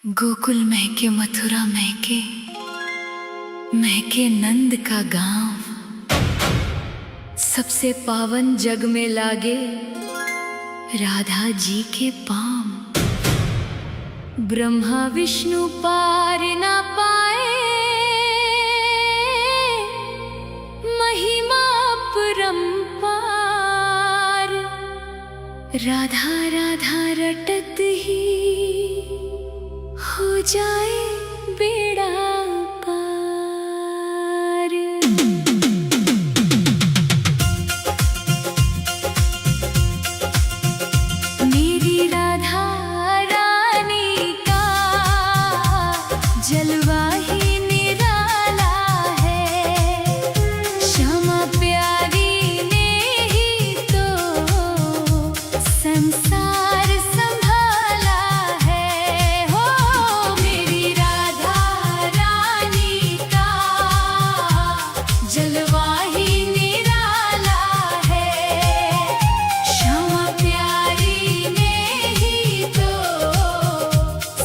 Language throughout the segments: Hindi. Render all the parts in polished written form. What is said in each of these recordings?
गोकुल महके, मथुरा महके, महके नंद का गांव। सबसे पावन जग में लागे राधा जी के पाम। ब्रह्मा विष्णु पार ना पाए, महिमा परंपार। राधा राधा रटत ही हो जाए बेड़ा पार। मेरी राधा रानी का जलवा ही निराला है। श्यामा प्यारी ने ही तो संसार संभाला है। हो मेरी राधा रानी का जलवा ही निराला है। श्यामा प्यारी ने ही तो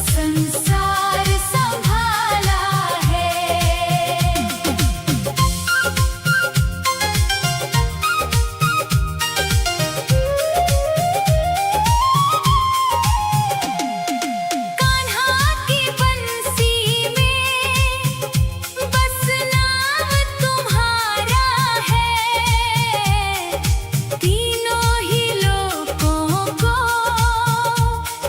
संसार संभाला है। कान्हा की बंसी में बस नाम तुम्हारा है। तीनों ही लोगों को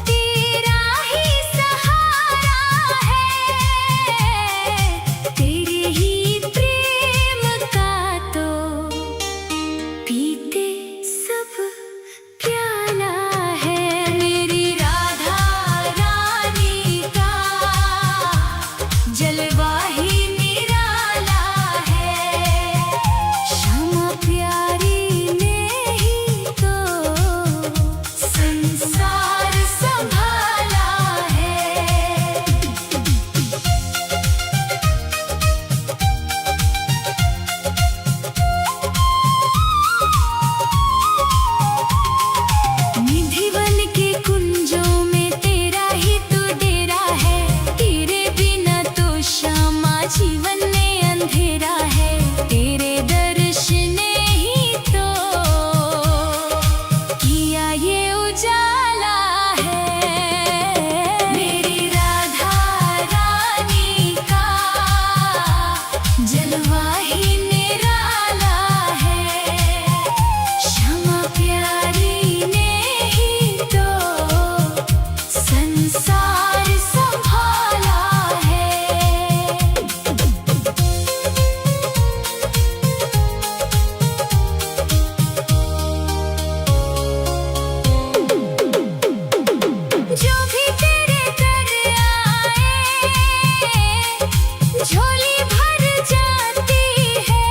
तेरा ही सहारा है। तेरे ही प्रेम का तो पीते सब प्याला है। मेरी राधा रानी का जलवा ही निराला है। श्यामा प्यारी ने ही तो संसार संभाला है। निधिवन के कुंजों में तेरा ही तो डेरा है। तेरे बिना तो श्यामा जीवन में अंधेरा है। तेरे दर्शन ने ही तो किया ये उजाला है। मेरी राधा रानी का जलवा ही निराला है। श्यामा प्यारी ने ही तो संसार संभाला है। जो भी तेरे दर आए, झोली भर जाती है।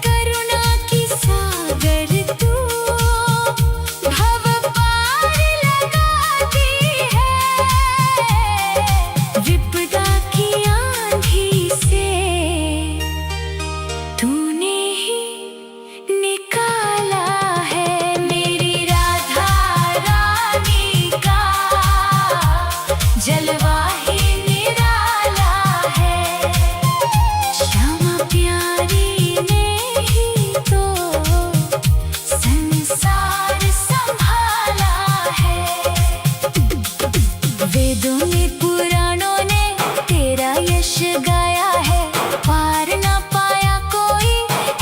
करुणा की सागर तू भव पार लगाती है। विपदा की आंधी से तूने ही निकाला है। मेरी राधा रानी का जलवा ही निराला है। श्यामा प्यारी ने ही तो संसार संभाला है। वेदों ने पुराणों ने तेरा यश गाया है। पार ना पाया कोई,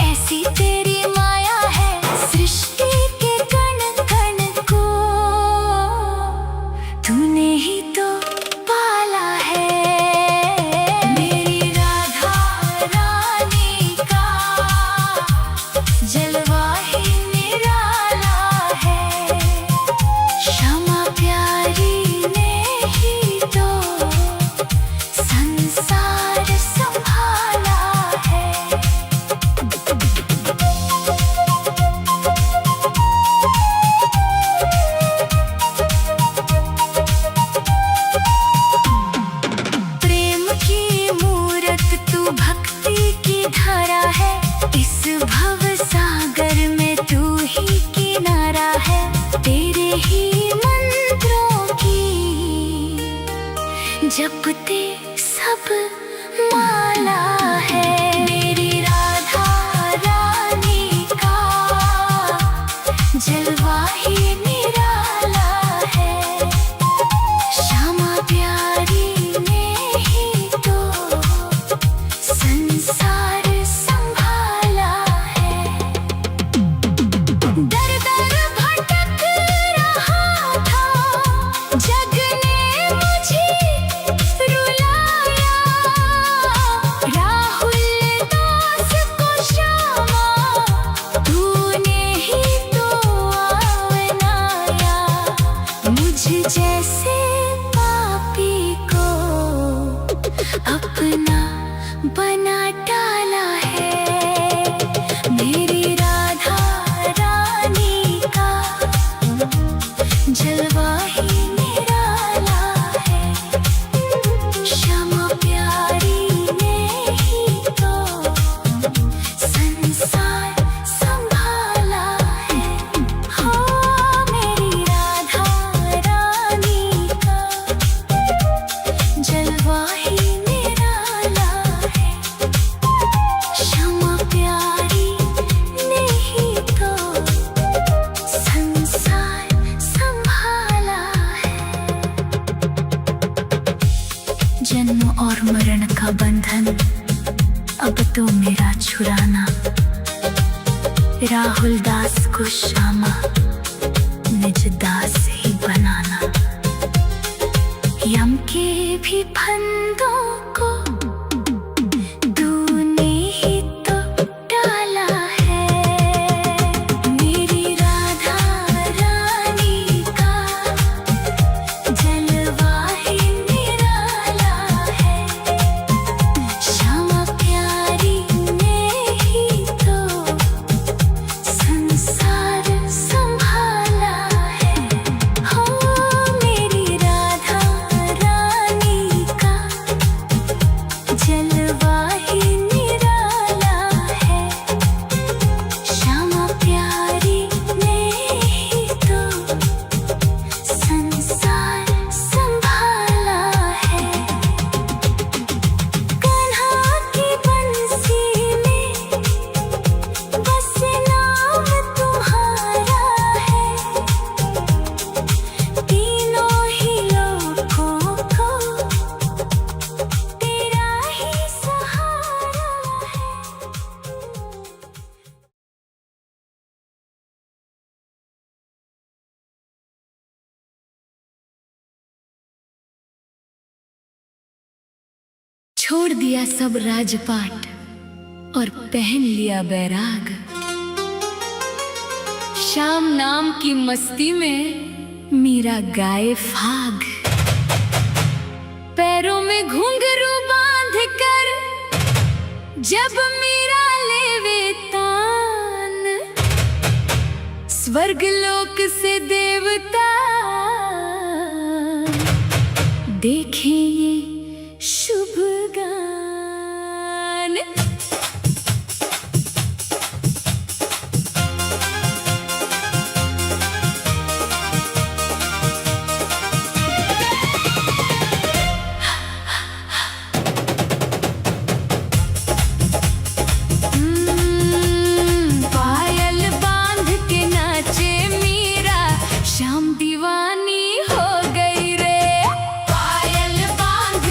ऐसी तेरी माया है। सृष्टि के कण कण को तूने ही तो पाला है। मेरी राधा रानी का जलवा ही निराला है। श्यामा प्यारी ने ही तो संसार संभाला है। जपते सब माला है। मेरी राधा रानी का जलवा ही निराला है। श्यामा प्यारी ने ही तो संसार संभाला है। दर दर भटक रहा था जग ने मुझे रुलाया। राहुल दास को श्यामा तूने ही तो अपनाया। मुझ जैसे पापी को अपना बना डाला है। मेरी राधा रानी का जलवा ही निराला है। श्यामा प्यारी ने ही तो संसार संभाला है। हो मेरी राधा रानी का जलवा ही निराला है। श्यामा प्यारी ने ही तो संसार संभाला है। जन्म और मरण का बंधन अब तो मेरा छुड़ाना। राहुल दास को श्यामा निज दास ही बनाना। यम के भी फंदों को तूने ही तो डाला है। मेरी राधा रानी का जलवा ही निराला है। श्यामा प्यारी ने ही तो संसार संभाला है। हो मेरी राधा रानी का जलवा ही निराला है। श्यामा प्यारी ने ही तो संसार संभाला है। कान्हा की बंसी में बस नाम तुम्हारा है। तीनों ही लोगों को तेरा ही सहारा है। छोड़ दिया सब राजपाट और पहन लिया बैराग। शाम नाम की मस्ती में मीरा गाए फाग। पैरों में घुंघरू बांध कर जब मीरा लेवे तान। स्वर्ग लोक से देवता देखें ये शुभ गान। पायल बांध के नाचे मीरा, श्याम दीवानी हो गई रे। पायल बांध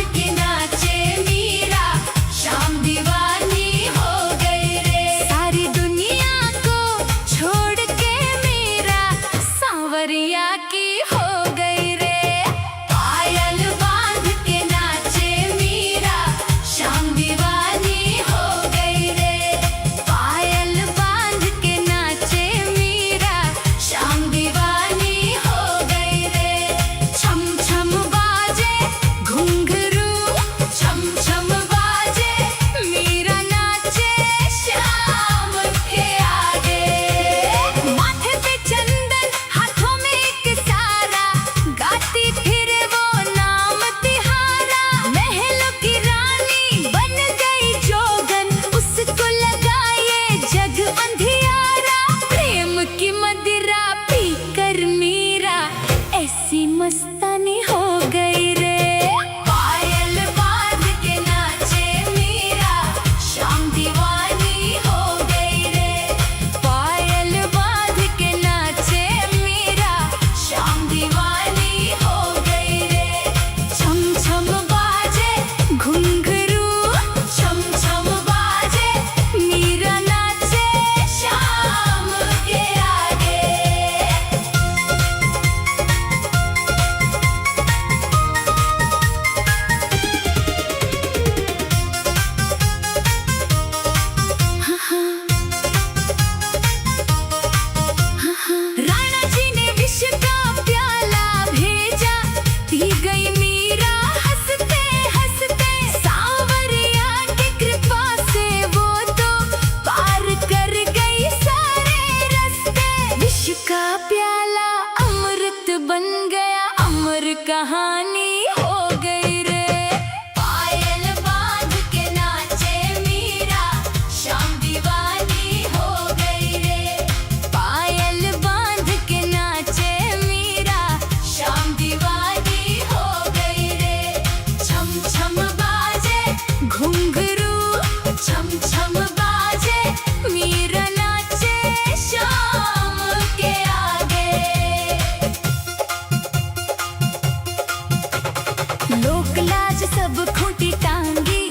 सब खूंटी टांगी,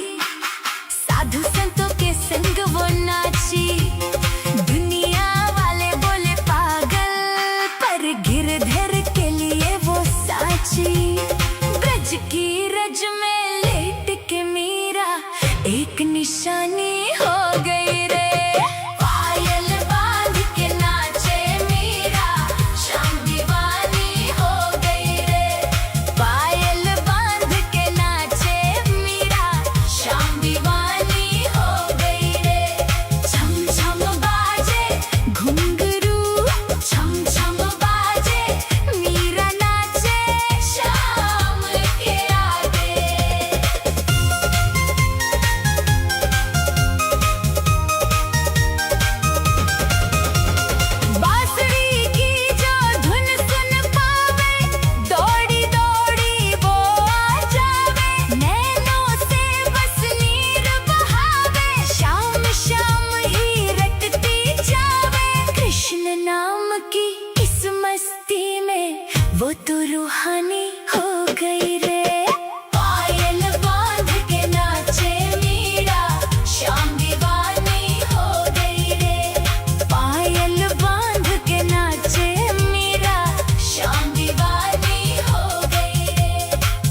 साधु संतों के संग वो नाची। दुनिया वाले बोले पागल, पर गिरधर के लिए वो साची। ब्रज की रज में लेट के मीरा एक निशानी हो गई रे। पायल बांध के नाचे मीरा, शाम दीवानी हो गई रे। पायल बांध के नाचे मीरा, शाम दीवानी हो गई रे। छम छम बाजे घुंघरू, छम छम बाजे मीरा नाचे शाम के आगे। बांसुरी की जो धुन सुन पावे, दौड़ी दौड़ी वो आ जावे। नैनों से बस नीर बहावे, शाम शाम ही रटती जावे। कृष्ण नाम की इस मस्ती में वो तो रूहानी हो गई रे। पायल बांध के नाचे मीरा, शाम दीवानी हो गई रे। पायल बांध के नाचे मीरा, शाम दीवानी हो गई रे।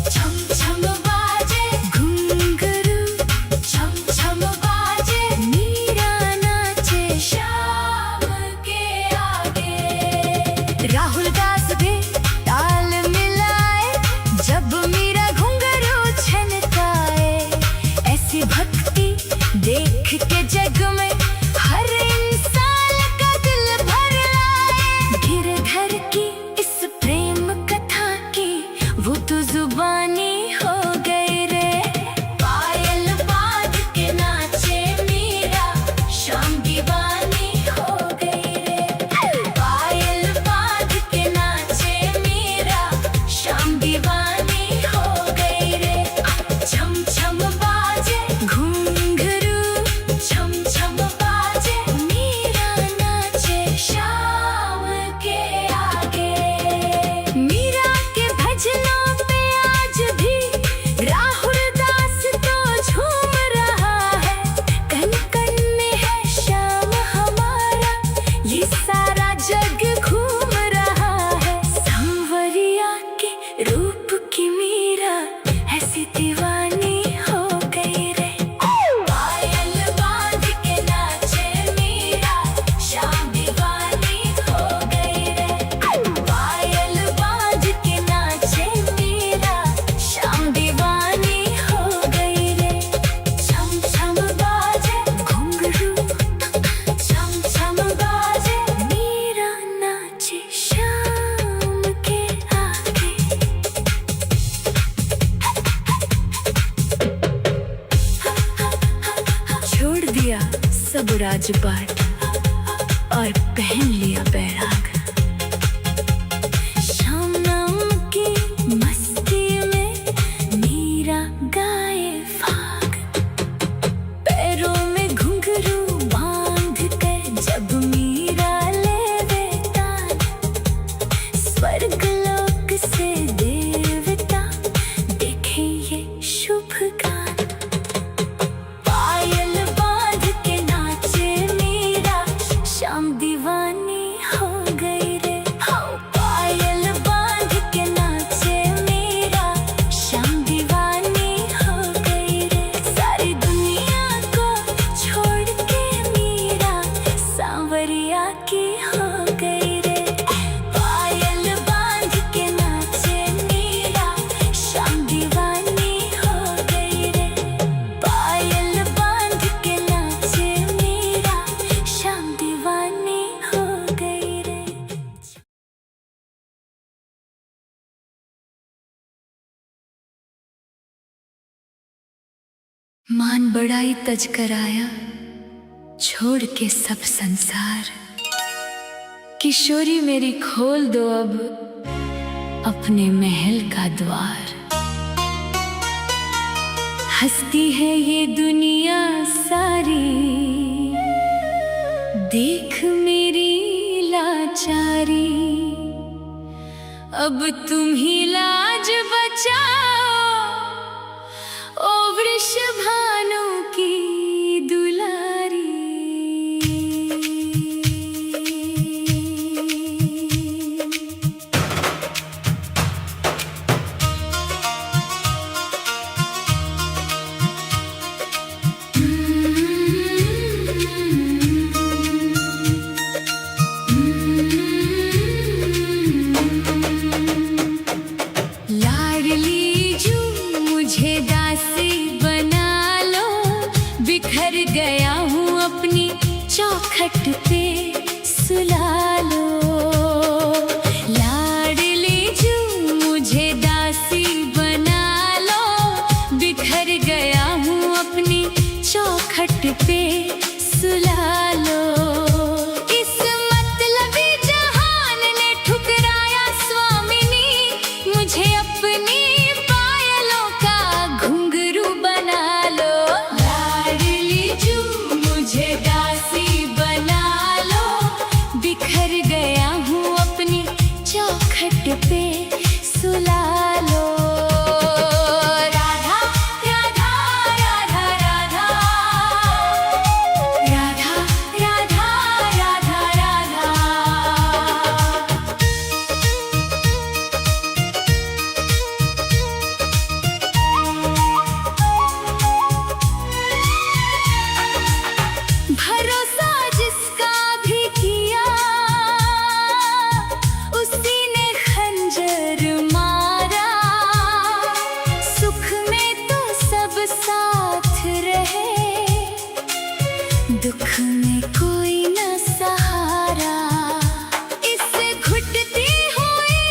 छम छम बाजे घुंघरू, छम छम बाजे मीरा नाचे शाम के आगे। राहुल दास भी ताल मिलाए, जब मीरा घुंघरू छनकाए। ऐसी भक्ति देख के जग में हर इंसान का दिल भर आए। गिरधर की इस प्रेम कथा की वो तो जुबानी हो गई रे। पायल बांध के नाचे मीरा, शाम दीवानी हो गई रे। पायल बांध के नाचे मीरा, शाम दीवानी हो गई रे। छम छम बाजे घुंघरू, छम छम बाजे मीरा नाचे शाम के आगे। मीरा के भजनों पे आज भी राहुल दास तो झूम रहा है। कण कण में है श्याम हमारा, ये सारा जग घूम रहा है। सांवरिया के रूप की मीरा ऐसी दीवानी हो गई रे। पायल बांध के नाचे मीरा, शाम दीवानी हो गई रे। पायल बांध के नाचे मीरा, शाम दीवानी हो गई रे। छम छम बाजे घुंघरू, छम छम बाजे मीरा नाचे शाम के आगे। छोड़ दिया सब राजपाट और पहन लिया बैराग। शाम नाम की मस्ती में मीरा गाए फाग। पैरों में घुंघरू बांध कर जब मीरा लेवे तान, स्वर्ग लोक से देवता देखे ये शुभ गान। पायल बांध के नाचे मीरा, शाम दीवानी हो गई रे। पायल बांध के नाचे मीरा, शाम दीवानी हो गई रे। सारी दुनिया को छोड़ के मीरा सांवरिया की हो गई रे। पायल बांध के नाचे मीरा, शाम दीवानी हो गई रे। पायल बांध के नाचे मीरा, शाम दीवानी हो गई रे। मान बढ़ाई तज कर आया, छोड़ के सब संसार। किशोरी मेरी खोल दो अब अपने महल का द्वार। हंसती है ये दुनिया सारी, देख मेरी लाचारी। अब तुम ही लाज बचाओ, चौखट पे सुला लो। लाडली जू मुझे दासी बना लो, बिखर गया हूँ अपनी चौखट पे सुला लो। इस मतलबी जहान ने ठुकराया स्वामिनी, मुझे अपनी पायलों का घुंघरू बना लो। लाडली जू मुझे दासी बना लो, बिखर गया हूँ अपनी चौखट पे सुला लो। राधा राधा राधा राधा, राधा राधा राधा राधा। भरोसा जिसका भी किया, उसी ने खंजर मारा। सुख में तो सब साथ रहे, दुख में कोई न सहारा। इस घुटती हुई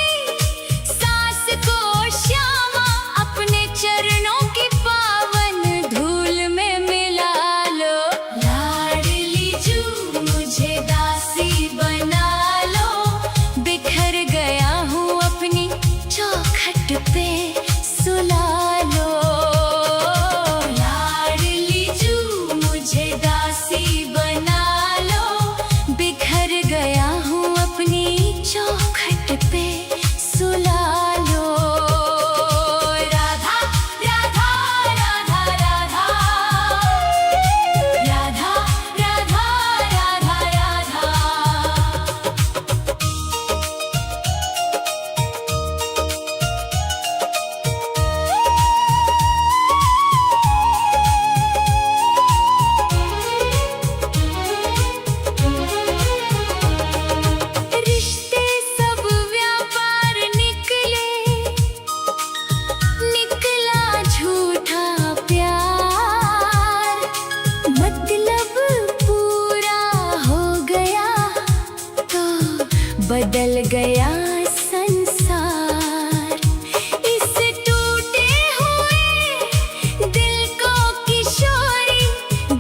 सांस को श्यामा अपने चरणों की पावन धूल में मिला लो। लाडली जू मुझे दासी बना लो, बिखर गया हूँ अपनी चौखट पे सुला लो। लाडली जू मुझे दासी बना लो, बिखर गया हूँ अपनी चौखट पे सुला लो। राधा राधा राधा राधा, राधा राधा राधा राधा। रिश्ते सब व्यापार निकले, निकला झूठा प्यार। मतलब पूरा हो गया तो बदल गया संसार। इस टूटे हुए दिल को किशोरी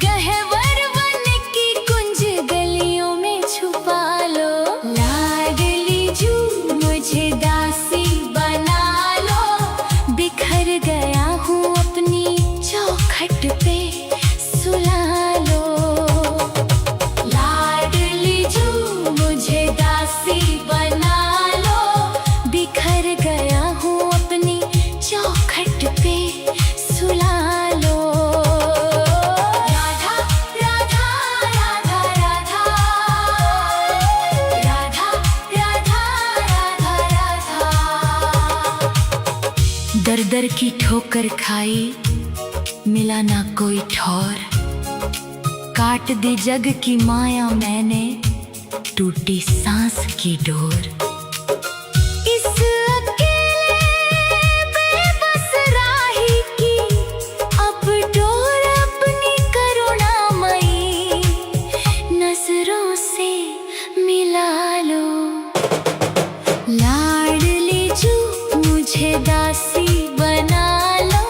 गहवर वन की कुंज गलियों में छुपा लो। लाडली जू मुझे दासी बना लो, बिखर गया हूँ अपनी चौखट पे सुला लो। लाडली जू मुझे दासी बना लो, बिखर गया हूँ अपनी चौखट पे सुला लो। राधा राधा राधा राधा, राधा राधा राधा राधा। दर दर की ठोकर खाई, मिला ना कोई ठौर। काट दी जग की माया मैंने, टूटी सांस की डोर। इस अकेले बेबस राही की अब डोर अपनी करुणामयी नजरों से मिला लो। लाडली जू मुझे दासी बना लो,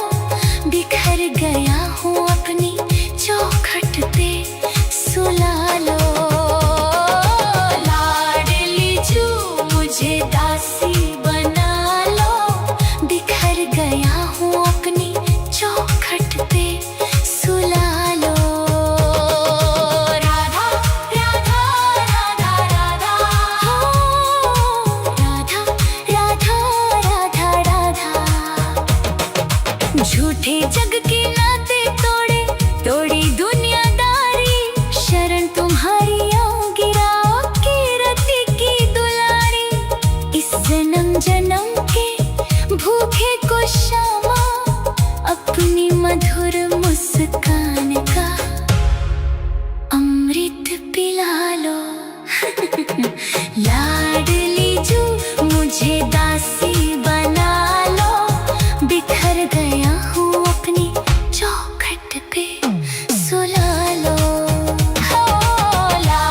बिखर गया हूँ अपनी चौखट पे सुला लो। लाडली जू मुझे दासी बना लो, बिखर गया हूँ अपनी चौखट पे सुला लो। राधा राधा राधा राधा, राधा राधा राधा राधा। झूठे जग के नाते तोड़े, तोड़ी दुनियादारी। शरण तुम्हारी आओ, गिराओ की रति की दुलारी। इस जन्म जन्म के भूखे को श्यामा अपनी मधुर मुस्कान का अमृत पिला लो। लाडली जू मुझे दासी बना लो, बिखर गया हूँ अपनी चौखट पे सुला लो। हो ला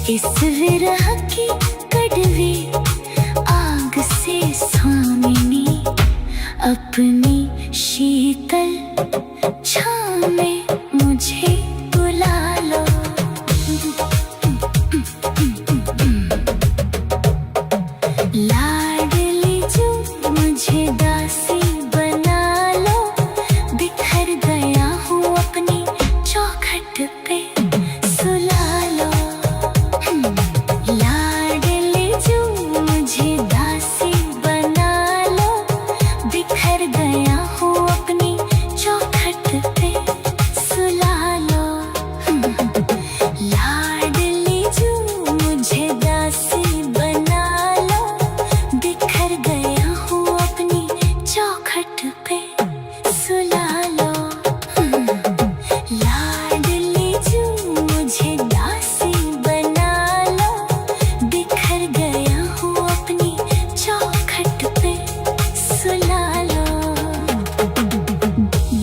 इस विरह की कड़वी आग से स्वामिनी अपनी शीतल छाँव में मुझे बुला लो। लाडली जो मुझे दासी बना लो, बिखर गया हूँ अपनी चौखट पे सुला लो। लाडली जो मुझे दासी बना लो, बिखर गया हूँ अपनी चौखट पे सुला लो। लाडली जो मुझे दासी बना लो, बिखर गया हूँ अपनी चौखट पे सुला लो। लाडली जो मुझे दासी बना लो, बिखर गया हूँ अपनी चौखट पे सुला लो।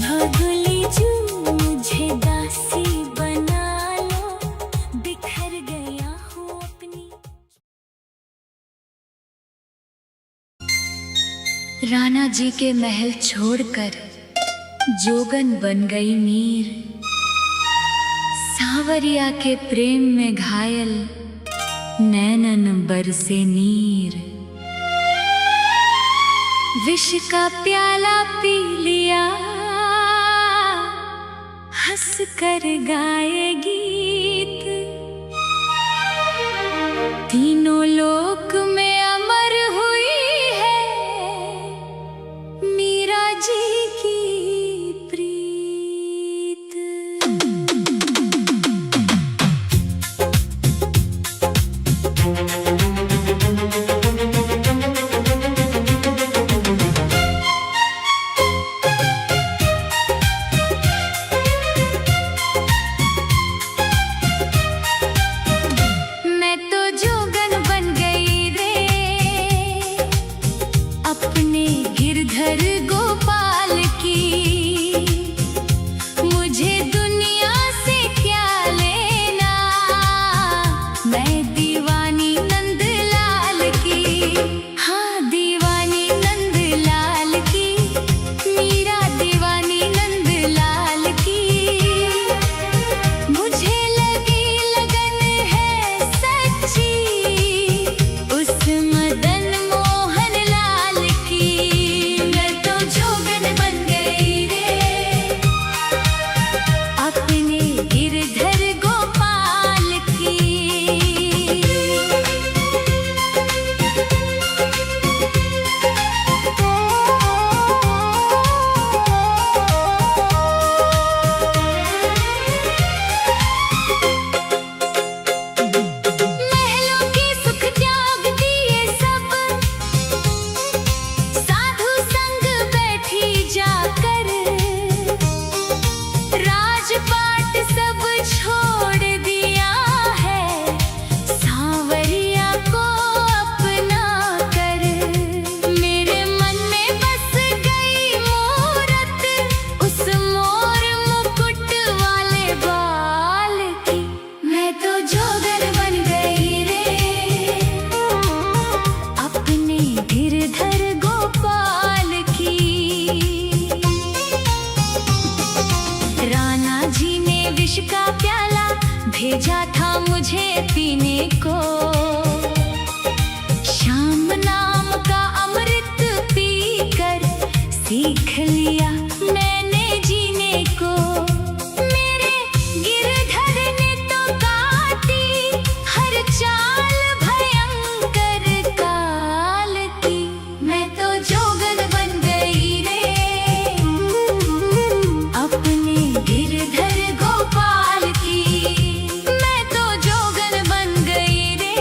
भगुली जो मुझे दासी बना लो, बिखर गया हूँ अपनी। राणा जी के महल छोड़कर जोगन बन गई मीर, सांवरिया के प्रेम में घायल नैनन बरसे नीर। विष का प्याला पी लिया, हंस कर गाए गीत, तीनों लोक में अमर हुई है मीरा जी की प्रीत। मैं तो जोगन बन गई रे, अपने गिरधर गोपाल की। मुझे दुनिया से क्या लेना, मैं दीवानी नंदलाल की। हाँ, दीवानी नंदलाल की, मीरा दीवानी नंदलाल की। मुझे लगी लगन है सच्ची उस मदन मोहन लाल की। मैं तो जोगन बन गई रे, अपने गिरधर गोपाल की। महलों के सुख त्याग दिए सब, साधु संग बैठी जाकर। राजपाट सब छोड़ दिया है, सांवरिया को अपना कर। मेरे मन में बस गई मूरत उस मोर मुकुट वाले बाल की। मैं तो जोगन बन गई रे, अपने गिरधर गोपाल की। राणा जी ने विष का प्याला भेजा था मुझे पीने को। श्याम नाम का अमृत पीकर सीख लिया मैंने जीने को। मेरे गिरधर ने तो काटी हर चाल भयंकर काल की। मैं तो जोगन बन गई रे, अपने गिरधर गोपाल की। मैं तो जोगन बन गई रे,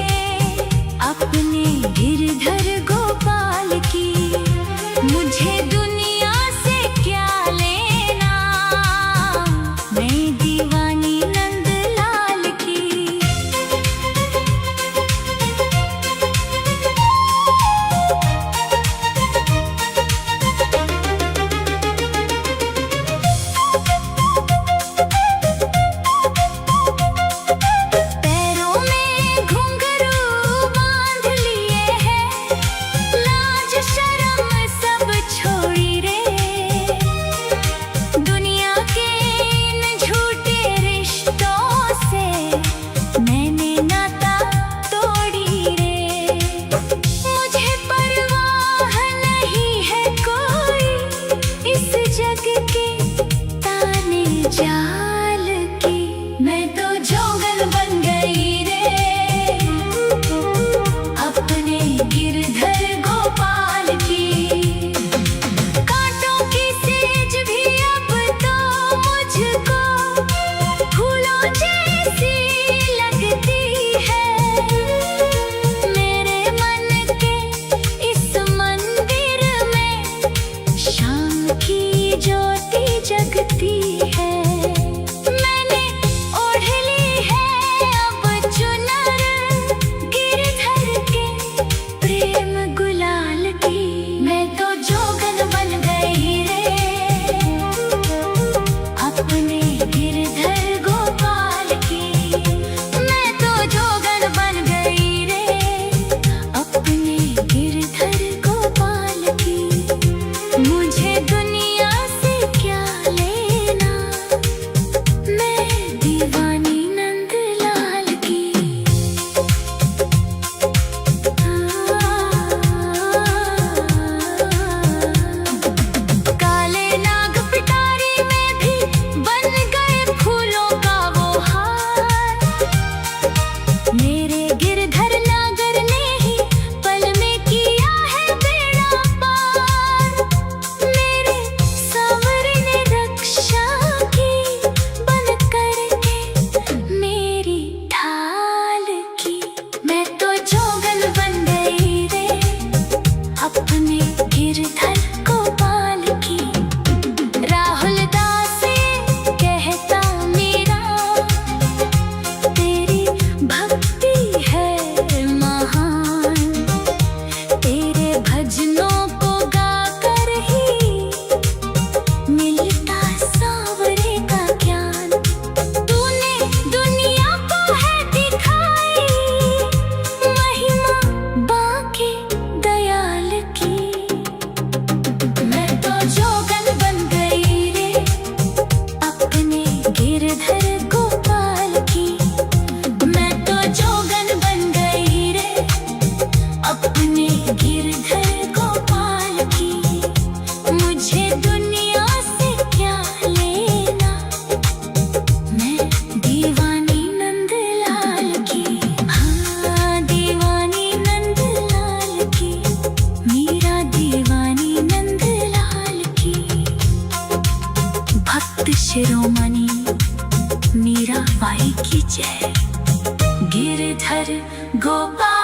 श्रीधर गोपाल।